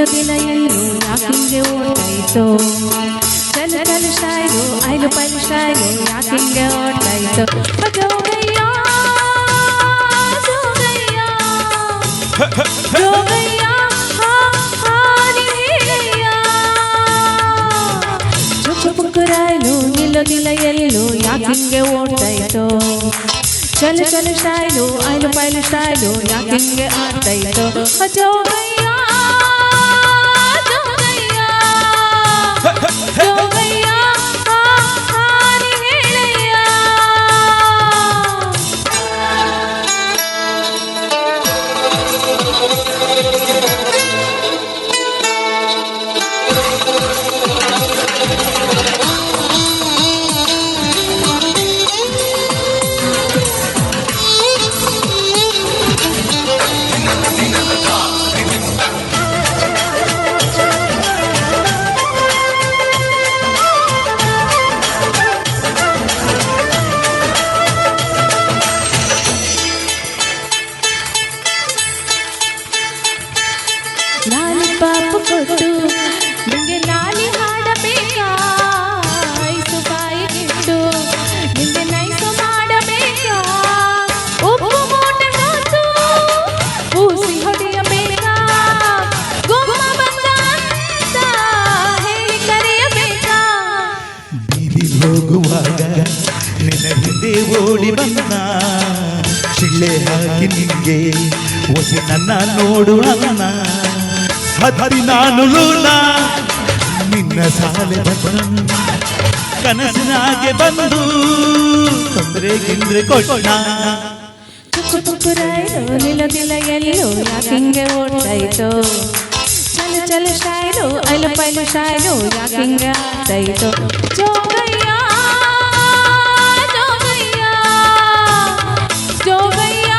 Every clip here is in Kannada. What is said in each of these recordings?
ದಿನ ಎಲ್ಲೂ ಯಾಕಿಂಗೆ ಓಡ್ತಾಯಿತೋ ಚಲ ಚಲ ಸ್ಟೈಲು ಐಲು ಪೈಲು ಸ್ಟೈಲು ಯಾಕಿಂಗೆ ಓಡ್ತಾಯಿತೋ ಜೋಗಯ್ಯ ಜೋಗಯ್ಯ ಜೋಗಯ್ಯ ಚುಕ್ಕುರಾಯ್ಲು ನಿಲ್ಲೋದಿಲ್ಲ ಎಲ್ಲೂ ಯಾಕಿಂಗೆ ಓಡ್ತಾಯಿತೋ ಚಲ ಚಲ ಸ್ಟೈಲು ಐಲು ಪೈಲು ಸ್ಟೈಲು ಯಾಕಿಂಗೆ ಆಡ್ತಾಯಿತೋ ಜೋಗಯ್ಯ ಲಾಲಿಪಾಪ್ ಕೊಟ್ಟು ನಿಂಗೆ ಲಾಲಿ ಹಾಡಬೇಕಾ ಐಸು ಬಾಯಿಗಿಟ್ಟು ನಿಂಗೆ ನೈಸು ಮಾಡಬೇಕಾ ಉಪ್ಪು ಮೂಟೆ ಹೊತ್ತು ಊಸಿ ಹೊಡೆಯಬೇಕಾ ಗುಮ್ಮ ಬಂದ ಅಂತ ಹೇಳಿ ಕರೆಯಬೇಕಾ ಬೀದಿ ಹೋಗುವಾಗ ನಿನ್ನ ಹಿಂದೆ ಓಡಿ ಬಂದ ಶಿಳ್ಳೆ ಹಾಕಿ ನಿಂಗೆ ಒಸಿ ನನ್ನ ನೋಡು ಅನ್ನ ಹತ್ತಿ ನಾನು ಲೂನಾ ನಿನ್ನ ಸಾಲೆ ಬಂದು ಕನಸಿನಾಗೆ ಬಂದು ತೊಂದರೆ ಗಿಂದ್ರೆ ಕೊಟ್ಟ ಚುಕ್ಕುರಾಯ್ತು ನಿಲ್ಲದಿಲ್ಲ ಎಲ್ಲೂ ಯಾಕಿಂಗೆ ಓಡ್ತಾಯಿತೋ ಚಲ ಚಲ ಸ್ಟೈಲು ಐಲು ಪೈಲು ಸ್ಟೈಲು ಯಾಕಿಂಗೆ ಆಡ್ತಾಯಿತೋ ಜೋಗಯ್ಯ ಜೋಗಯ್ಯ ಜೋಗಯ್ಯ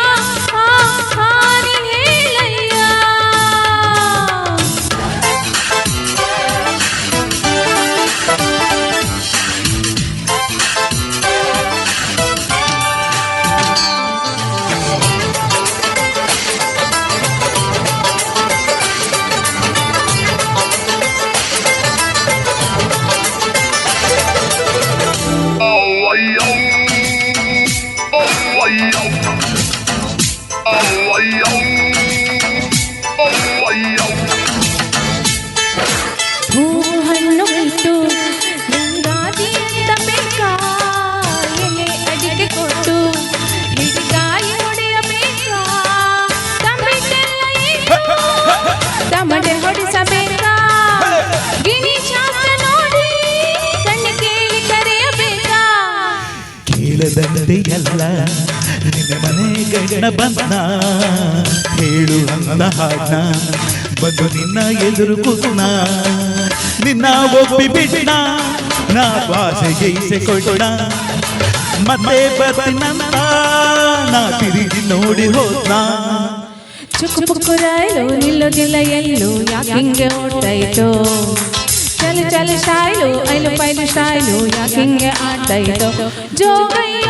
ಹಣ್ಣು ಬಿಟ್ಟು ನಿಂಗಾಗಿ ಅಂತ ಬೇಕಾ ಎಲೆ ಅಡಿಗೆ ಕೊಟ್ಟು ಹಿಡಿಗಾಯಿ ಹೊಡೆಯಬೇಕಾ ತಮಟೆ ಹೊಡಿಸಬೇಕಾ ಗಿಣಿ ಶಾಸ್ತ್ರ ನೋಡಿ ಕಣ್ಣು ಕೇಳಿ ಕರೆಯಬೇಕಾ ಕೇಳದಂತೆ ಎಲ್ಲ ನಿನ್ನ ಮನೆ ಗಂಡ ಬಂದ ಹೇಳು ಅಂದ ಹಾಡ್ನ ಬಂದು ನಿನ್ನ ಎದುರು ಕೂತ್ನ ನಿನ್ನ ಒಪ್ಪಿ ಬಿಟ್ಟ ನಾ ಭಾಷೆ ಜಯಿಸಿ ಕೊಟ್ಟ ಮತ್ತೆ ಬರ್ತೀನಂತ ನಾ ತಿರುಗಿ ನೋಡಿ ಹೋದ್ನ ಚುಕ್ಕುರಾಯ್ಲು ನಿಲ್ಲೋದಿಲ್ಲ ಎಲ್ಲೂ ಯಾಕಿಂಗೆ ಓಡ್ತಾಯಿತೋ ಚಲ ಚಲ ಸ್ಟೈಲು ಐಲು ಪೈಲು ಸ್ಟೈಲು ಯಾಕಿಂಗೆ ಆಡ್ತಾಯಿತೋ ಜೋಗಯ್ಯ